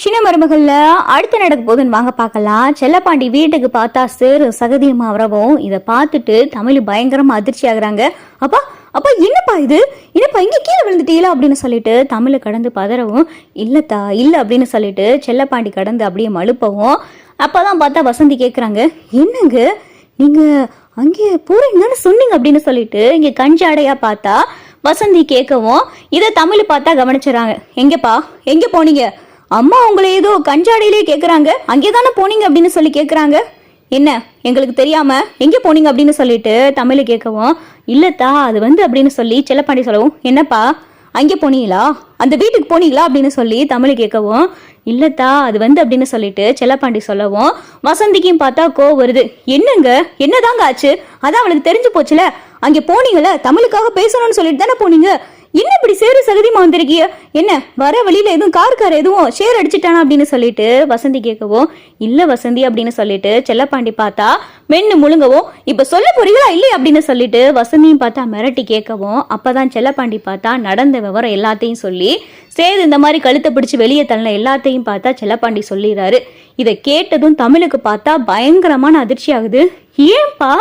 சின்ன மருமகள்ல அடுத்து நடக்க போதுன்னு வாங்க பார்க்கலாம். செல்லப்பாண்டி வீட்டுக்கு பார்த்தா சேரு சகதியமா வரவும் இதை பார்த்துட்டு தமிழ் பயங்கரமா அதிர்ச்சி ஆகுறாங்க. அப்பா அப்பா என்னப்பா இது, என்னப்பா இங்க கீழே விழுந்துட்டீங்களா அப்படின்னு சொல்லிட்டு தமிழை கடந்து பதறவும், இல்லத்தா இல்ல அப்படின்னு சொல்லிட்டு செல்லப்பாண்டி கடந்து அப்படியே மழுப்பவும், அப்பதான் பார்த்தா வசந்தி கேட்குறாங்க, என்னங்க நீங்க அங்கே போறீங்கன்னு சொன்னீங்க அப்படின்னு சொல்லிட்டு இங்க கஞ்சாடையா பார்த்தா வசந்தி கேட்கவும் இதை தமிழ் பார்த்தா கவனிச்சுறாங்க. எங்கப்பா எங்க போனீங்க, அம்மா உங்களை ஏதோ கஞ்சாடையிலே கேட்குறாங்க, அங்கே தானே போனீங்க அப்படின்னு சொல்லி கேட்குறாங்க, என்ன எங்களுக்கு தெரியாம எங்கே போனீங்க அப்படின்னு சொல்லிட்டு தமிழ் கேட்கவும், இல்லத்தா அது அப்படின்னு சொல்லி செல்லப்பாண்டி சொல்லவும், என்னப்பா அங்கே போனீங்களா, அந்த வீட்டுக்கு போனீங்களா அப்படின்னு சொல்லி தமிழ் கேட்கவும், இல்லத்தா அது அப்படின்னு சொல்லிட்டு செல்லப்பாண்டி சொல்லவும் வசந்திக்கும் பார்த்தா கோவம் வருது. என்னங்க என்னதாங்க ஆச்சு, அதான் அவளுக்கு தெரிஞ்சு போச்சுல, அங்கே போனீங்கள தமிழுக்காக பேசணும்னு சொல்லிட்டு தானே போனீங்க, என்ன இப்படி சேரு சகதியமா வந்திருக்கிய, என்ன வர வழியில எதுவும் கார் எதுவும் ஷேர் அடிச்சுட்டானா அப்படின்னு சொல்லிட்டு வசந்தி கேட்கவும், இல்ல வசந்தி அப்படின்னு சொல்லிட்டு செல்லப்பாண்டி பார்த்தா மென்னு முழுங்கவும், இப்ப சொல்ல போறீங்களா இல்லையா அப்படின்னு சொல்லிட்டு வசந்தியும் பார்த்தா மிரட்டி கேட்கவும், அப்பதான் செல்லப்பாண்டி பார்த்தா நடந்த விவரம் எல்லாத்தையும் சொல்லி சேது இந்த மாதிரி கழுத்தை பிடிச்சு வெளியே தள்ள எல்லாத்தையும் பார்த்தா செல்லப்பாண்டி சொல்லிடுறாரு. இதை கேட்டதும் தமிழுக்கு பார்த்தா பயங்கரமான அதிர்ச்சி ஆகுது. ஏன்பா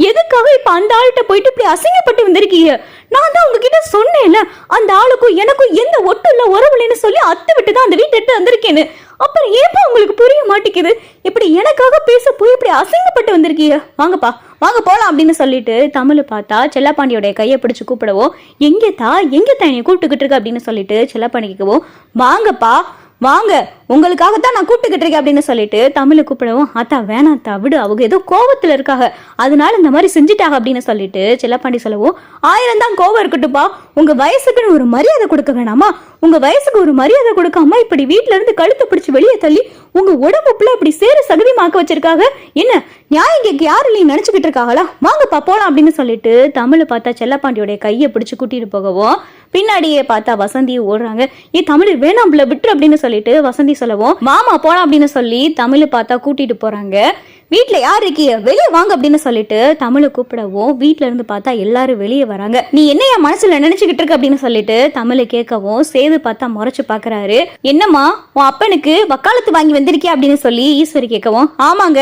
எதுக்காக இப்ப அந்த ஆள்கிட்ட போயிட்டு இப்படி அசிங்கப்பட்டு வந்திருக்கீங்க, நான் தான் உங்ககிட்ட சொன்னேன்ல அந்த ஆளுக்கும் எனக்கும் எந்த ஒட்டு இல்ல உறவுலன்னு சொல்லி அத்து விட்டு தான் அந்த வீட்டை வந்திருக்கேன்னு, அப்புறம் ஏன்பா உங்களுக்கு புரிய மாட்டேங்குது, இப்படி எனக்காக பேச போய் இப்படி அசிங்கப்பட்டு வந்திருக்கீங்க, வாங்கப்பா வாங்க போலாம் அப்படின்னு சொல்லிட்டு தமிழ் பார்த்தா செல்லப்பாண்டியோடைய கையை பிடிச்சு கூப்பிடவும், எங்கேத்தா என்னை கூப்பிட்டுக்கிட்டு இருக்க அப்படின்னு சொல்லிட்டு செல்லப்பாண்டி கேட்கவும், வாங்கப்பா வாங்க உங்களுக்காகத்தான் நான் கூப்பிட்டுக்கிட்டு இருக்கேன் அப்படின்னு சொல்லிட்டு தமிழை கூப்பிடவும், ஆத்தா வேணாத்தா விடு, அவங்க ஏதோ கோவத்துல இருக்காங்க அதனால இந்த மாதிரி செஞ்சுட்டாங்க அப்படின்னு சொல்லிட்டு செல்லப்பாண்டி சொல்லவும், 1000 தான் கோவம் இருக்கட்டும்பா, உங்க வயசுக்குன்னு ஒரு மரியாதை கொடுக்க வேணாமா, உங்க வயசுக்கு ஒரு மரியாதை கொடுக்காம இப்படி வீட்டுல இருந்து கழுத்தை பிடிச்சு வெளியே தள்ளி உங்க உடம்புக்குள்ள இப்படி சேர சகதியமாக்க வச்சிருக்காங்க, என்ன நியாயம் கேட்க யாரு இல்லைன்னு நினைச்சுக்கிட்டு இருக்காங்களா, வாங்கப்பா போலாம் அப்படின்னு சொல்லிட்டு தமிழை பார்த்தா செல்லப்பாண்டியோடைய கையை பிடிச்சு கூட்டிட்டு போகவும் பின்னாடியே பார்த்தா வசந்தியை ஓடுறாங்க. தமிழ் வேணாம் விட்டுரு அப்படின்னு சொல்லிட்டு வசந்தி சொல்லவும், மாமா போலாம் அப்படின்னு சொல்லி தமிழ் பார்த்தா கூட்டிட்டு போறாங்க. வீட்டுல யார் இருக்கிய வெளியே வாங்க அப்படின்னு சொல்லிட்டு தமிழை கூப்பிடவும் வீட்டுல இருந்து பார்த்தா எல்லாரும் வெளியே வராங்க. நீ என்னையா மனசுல நினைச்சுக்கிட்டு இருக்க அப்படின்னு சொல்லிட்டு தமிழை கேட்கவும் சேது பார்த்தா முறைச்சு பாக்குறாரு. என்னம்மா உன் அப்பனுக்கு வக்காலத்து வாங்கி வந்திருக்கியா அப்படின்னு சொல்லி ஈஸ்வரி கேட்கவும், ஆமாங்க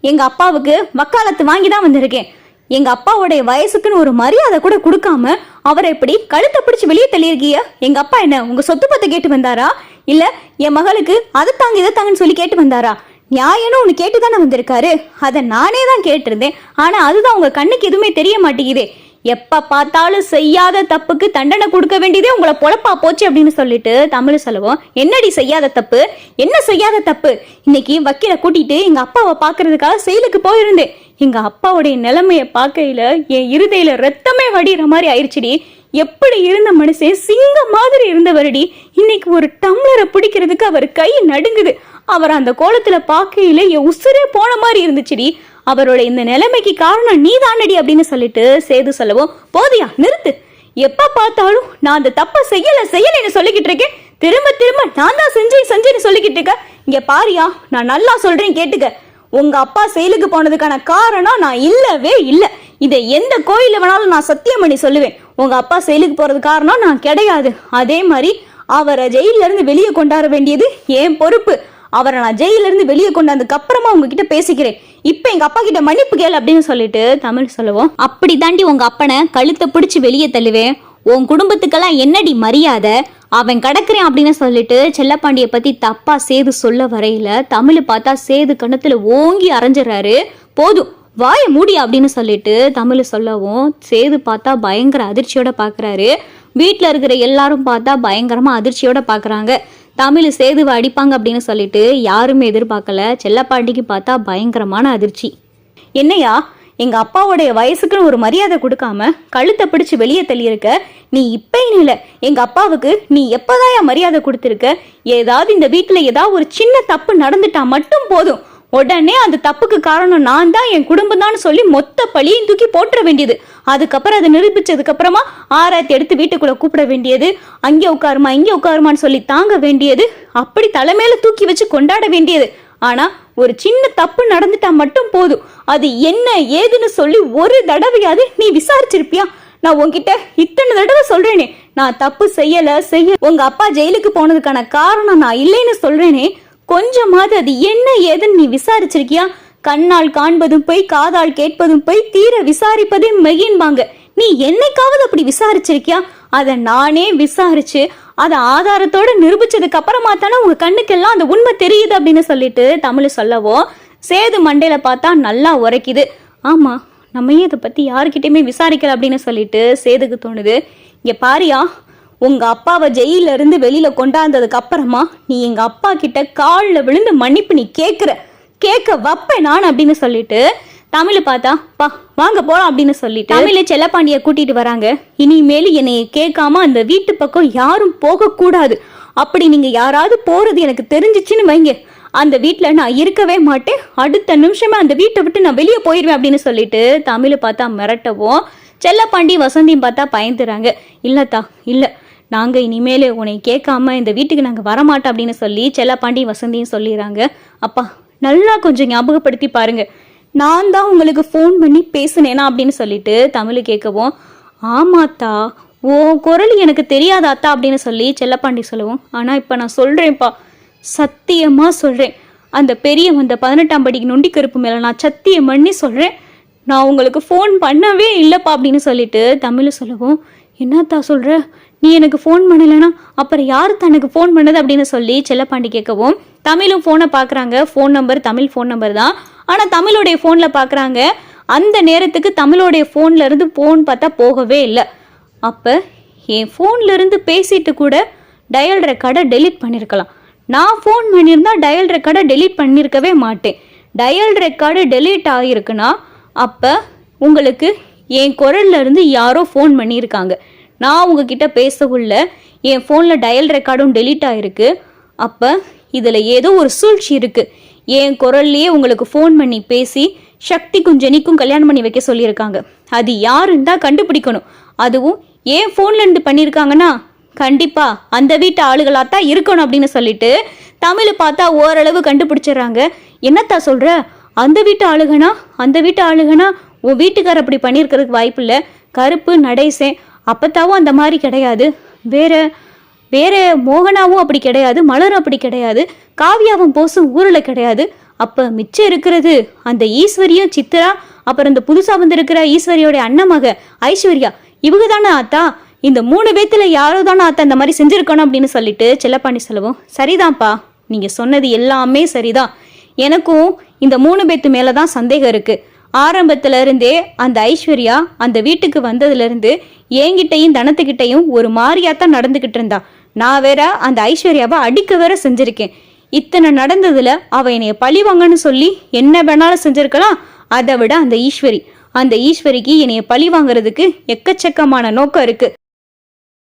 எங்க அப்பாவுக்கு வக்காலத்து வாங்கி தான் வந்திருக்கேன், எங்க அப்பாவுடைய வயசுக்குன்னு ஒரு மரியாதை கூட கொடுக்காம அவரை எப்படி கழுத்தை பிடிச்சு வெளியே தள்ளியிருக்கிய, எங்க அப்பா என்ன உங்க சொத்து பத்தை கேட்டு வந்தாரா, இல்ல என் மகளுக்கு அதை தாங்க இதை தாங்கன்னு சொல்லி கேட்டு வந்தாரா, நியாயம்னு ஒன்று கேட்டுதானே வந்திருக்காரு, அதை நானே தான் கேட்டிருந்தேன், ஆனா அதுதான் உங்க கண்ணுக்கு எதுவுமே தெரிய மாட்டேங்குதே, எப்ப பார்த்தாலும் செய்யாத தப்புக்கு தண்டனை கொடுக்க வேண்டியதே உங்களை பொழப்பா போச்சு அப்படின்னு சொல்லிட்டு தமிழ் சொல்லவும், என்னடி செய்யாத தப்பு, என்ன செய்யாத தப்பு, இன்னைக்கு வக்கீல கூட்டிட்டு எங்க அப்பாவை பாக்குறதுக்காக செயலுக்கு போயிருந்தேன், எங்க அப்பாவுடைய நிலைமைய பார்க்கையில என் இருதையில ரத்தமே வடிகிற மாதிரி ஆயிடுச்சுடி, எப்படி இருந்த மனுஷன் சிங்கம் மாதிரி இருந்தவரடி, இன்னைக்கு ஒரு டம்ளரை பிடிக்கிறதுக்கு அவர் கை நடுங்குது, அவர் அந்த கோலத்துல பார்க்கையில என் உசுரே போன மாதிரி இருந்துச்சுடி, அவரோட இந்த நிலைமைக்கு காரணம் நீ தானடி அப்படின்னு சொல்லிட்டு சேது சொல்லவும், போதியா நிறுத்து, எப்ப பார்த்தாலும் நான் அந்த தப்ப செய்யலன்னு சொல்லிக்கிட்டு இருக்கேன், திரும்ப திரும்ப நான் தான் செஞ்சேன்னு சொல்லிக்கிட்டு இருக்க, இங்க பாரியா நான் நல்லா சொல்றேன் கேட்டுக்க, உங்க அப்பா செயலுக்கு போனதுக்கான காரணம் நான் இல்லவே இல்லை, இதை எந்த கோயில வேணாலும் நான் சத்தியம் பண்ணி சொல்லுவேன், உங்க அப்பா செயலுக்கு போறது காரணம் நான் கிடையாது, அதே மாதிரி அவரை ஜெயில இருந்து வெளியே கொண்டாட வேண்டியது என் பொறுப்பு, அவரை நான் ஜெயில இருந்து வெளியே கொண்டாந்ததுக்கு அப்புறமா உங்ககிட்ட பேசிக்கிறேன், இப்ப எங்க அப்பா கிட்ட மன்னிப்பு கேளு அப்படின்னு சொல்லிட்டு தமிழ் சொல்லுவோம், அப்படி தாண்டி உங்க அப்பனை கழுத்தை பிடிச்சு வெளியே தள்ளுவேன், உன் குடும்பத்துக்கெல்லாம் என்னடி மரியாதை, அவன் கிடக்குறேன் அப்படின்னு சொல்லிட்டு செல்லப்பாண்டிய பத்தி தப்பா சேது சொல்ல வரையில தமிழ் பார்த்தா சேது கணத்துல ஓங்கி அரைஞ்சிடறாரு. போதும் வாய மூடி அப்படின்னு சொல்லிட்டு தமிழ் சொல்லவும் சேது பார்த்தா பயங்கர அதிர்ச்சியோட பாக்குறாரு. வீட்டுல இருக்கிற எல்லாரும் பார்த்தா பயங்கரமா அதிர்ச்சியோட பாக்குறாங்க. தமிழ் சேதுவை அடிப்பாங்க அப்படின்னு சொல்லிட்டு யாருமே எதிர்பார்க்கல. செல்லப்பாண்டிக்கு பார்த்தா பயங்கரமான அதிர்ச்சி. என்னையா எங்க அப்பாவுடைய வயசுக்குன்னு ஒரு மரியாதை கொடுக்காம கழுத்தை பிடிச்சு வெளியே தள்ளியிருக்க, நீ இப்பயும் இல்லை எங்க அப்பாவுக்கு நீ எப்பதான் மரியாதை கொடுத்திருக்க, ஏதாவது இந்த வீட்டுல ஏதாவது ஒரு சின்ன தப்பு நடந்துட்டா மட்டும் போதும் உடனே அந்த தப்புக்கு காரணம் நான் தான் என் குடும்பம் தான் சொல்லி மொத்த பழியும் தூக்கி போட்டுற வேண்டியது, அதுக்கப்புறம் அதை நிரூபிச்சதுக்கு அப்புறமா ஆராய்ச்சி எடுத்து வீட்டுக்குள்ள கூப்பிட வேண்டியது, அங்கே உட்காருமா இங்கே உட்காருமான்னு சொல்லி தாங்க வேண்டியது, அப்படி தலைமையில தூக்கி வச்சு கொண்டாட வேண்டியது. ஆனா ஒரு சின்ன தப்பு நடந்துட்டா மட்டும் போதும் அது என்ன ஏதுன்னு சொல்லி ஒரு தடவையாவது நீ விசாரிச்சிருப்பியா? நான் உன்கிட்ட இத்தனை தடவை சொல்றேனே, நான் தப்பு செய்ய உங்க அப்பா ஜெயிலுக்கு போனதுக்கான காரணம் நான் இல்லைன்னு சொல்றேனே, கொஞ்சமாவது அது என்ன ஏதுன்னு நீ விசாரிச்சிருக்கியா? கண்ணால் காண்பதும் போய், காதால் கேட்பதும் போய், தீர விசாரிப்பதே மெய்யின்பாங்க. நீ என்னைக்காவது அப்படி விசாரிச்சிருக்கியா? அதை நானே விசாரிச்சு அதை ஆதாரத்தோட நிரூபிச்சதுக்கு அப்புறமா தானே உங்க கண்ணுக்கெல்லாம் அந்த உண்மை தெரியுது அப்படின்னு சொல்லிட்டு தமிழ் சொல்லவோ, சேது மண்டையில பார்த்தா நல்லா உரைக்குது. ஆமா, நம்ம இதை பத்தி யாருக்கிட்டையுமே விசாரிக்கல அப்படின்னு சொல்லிட்டு சேதுக்கு தோணுது. இங்க பாரியா, உங்க அப்பாவை ஜெயில இருந்து வெளியில கொண்டாந்ததுக்கு அப்புறமா நீ எங்க அப்பா கிட்ட காலில் விழுந்து மன்னிப்பு நீ கேட்க வப்பேன் நான் அப்படின்னு சொல்லிட்டு தமிழ் பார்த்தா, பா வாங்க போலாம் அப்படின்னு சொல்லிட்டு தமிழ் செல்லப்பாண்டிய கூட்டிட்டு வராங்க. இனிமேல் என்னைய கேட்காம அந்த வீட்டு பக்கம் யாரும் போகக்கூடாது. அப்படி நீங்க யாராவது போறது எனக்கு தெரிஞ்சிச்சுன்னு வைங்க, அந்த வீட்டில் நான் இருக்கவே மாட்டேன். அடுத்த நிமிஷமே அந்த வீட்டை விட்டு நான் வெளியே போயிடுவேன் அப்படின்னு சொல்லிட்டு தமிழ் பார்த்தா மிரட்டவும், செல்லப்பாண்டி வசந்தியும் பார்த்தா பயந்துறாங்க. இல்லத்தா இல்லை, நாங்கள் இனிமேல் உன்னை கேட்காம இந்த வீட்டுக்கு நாங்கள் வரமாட்டோம் அப்படின்னு சொல்லி செல்லப்பாண்டி வசந்தியும் சொல்லிடுறாங்க. அப்பா நல்லா கொஞ்சம் ஞாபகப்படுத்தி பாருங்க, நான் தான் உங்களுக்கு ஃபோன் பண்ணி பேசுனேனா அப்படின்னு சொல்லிட்டு தமிழ் கேட்கவும், ஆமாத்தா ஓ குரல் எனக்கு தெரியாதாத்தா அப்படின்னு சொல்லி செல்லப்பாண்டி சொல்லவும், ஆனால் இப்போ நான் சொல்கிறேன்ப்பா, சத்தியமாக சொல்கிறேன், அந்த பெரிய அந்த 18ஆம் படிக்கு நொண்டி கருப்பு மேலே நான் சத்தியம் பண்ணி சொல்கிறேன், நான் உங்களுக்கு ஃபோன் பண்ணவே இல்லைப்பா அப்படின்னு சொல்லிட்டு தமிழ் சொல்லவும், என்னத்தா சொல்கிற, நீ எனக்கு ஃபோன் பண்ணலைன்னா அப்புறம் யார் தனக்கு ஃபோன் பண்ணது அப்படின்னு சொல்லி செல்லப்பாண்டி கேட்கவும், தமிழும் ஃபோனை பார்க்குறாங்க. Phone number Tamil phone number தான், ஆனால் தமிழோடைய ஃபோனில் பார்க்குறாங்க. அந்த நேரத்துக்கு தமிழோடைய ஃபோனில் இருந்து ஃபோன் பார்த்தா போகவே இல்லை. அப்போ என் ஃபோனில் இருந்து பேசிட்டு கூட டயல் ரெக்கார்டை டெலீட் பண்ணியிருக்கலாம். நான் ஃபோன் பண்ணியிருந்தா டயல் ரெக்கார்டை டெலீட் பண்ணியிருக்கவே மாட்டேன். டயல் ரெக்கார்டு டெலீட் ஆகிருக்குன்னா அப்போ உங்களுக்கு என் குரல்ல இருந்து யாரோ ஃபோன் பண்ணியிருக்காங்க. நான் உங்ககிட்ட பேசவுள்ள என் ஃபோனில் டயல் ரெக்கார்டும் டெலீட் ஆகிருக்கு. அப்போ இதில் ஏதோ ஒரு சூழ்ச்சி இருக்குது. என் குரல்லையே உங்களுக்கு ஃபோன் பண்ணி பேசி சக்திக்கும் ஜெனிக்கும் கல்யாணம் பண்ணி வைக்க சொல்லியிருக்காங்க. அது யாருன்னு தான் கண்டுபிடிக்கணும். அதுவும் ஏன் ஃபோன்லேருந்து பண்ணியிருக்காங்கன்னா கண்டிப்பாக அந்த வீட்டு ஆளுகளாக தான் இருக்கணும் அப்படின்னு சொல்லிட்டு தமிழ் பார்த்தா ஓரளவு கண்டுபிடிச்சிடுறாங்க. என்னத்தா சொல்கிற, அந்த வீட்டு ஆளுகனா உன் வீட்டுக்கார் அப்படி பண்ணியிருக்கிறதுக்கு வாய்ப்பு இல்லை. கருப்பு நடேசன் அப்பத்தாவும் அந்த மாதிரி கிடையாது, வேற மோகனாவும் அப்படி கிடையாது, மலரும் அப்படி கிடையாது, காவியாவும் போசும் ஊரில் கிடையாது. அப்போ மிச்சம் இருக்கிறது அந்த ஈஸ்வரியும் சித்ரா, அப்புறம் இந்த புதுசாக வந்திருக்கிற ஈஸ்வரியோட அண்ணமக ஐஸ்வர்யா, இவங்க தானே ஆத்தா. இந்த 3 பேத்துல யாரோ தானே ஆத்தா இந்த மாதிரி செஞ்சுருக்கணும் அப்படின்னு சொல்லிட்டு செல்லப்பாண்டி சொல்லவும், சரிதான்ப்பா, நீங்கள் சொன்னது எல்லாமே சரிதான். எனக்கும் இந்த 3 பேத்து மேலே தான் சந்தேகம் இருக்குது. ஆரம்பத்துல இருந்தே அந்த ஐஸ்வர்யா அந்த வீட்டுக்கு வந்ததுலேருந்து என்கிட்டையும் தனத்துக்கிட்டையும் ஒரு மாதிரியாத்தான் நடந்துக்கிட்டு இருந்தா. நான் வேற அந்த ஐஸ்வர்யாவை அடிக்க வேற செஞ்சிருக்கேன். இத்தனை நடந்ததுல அவ என்னைய பழி வாங்கன்னு சொல்லி என்ன வேணாலும் செஞ்சிருக்கலாம். அதை விட அந்த ஈஸ்வரிக்கு என்னைய பழி வாங்குறதுக்கு எக்கச்சக்கமான நோக்கம் இருக்கு.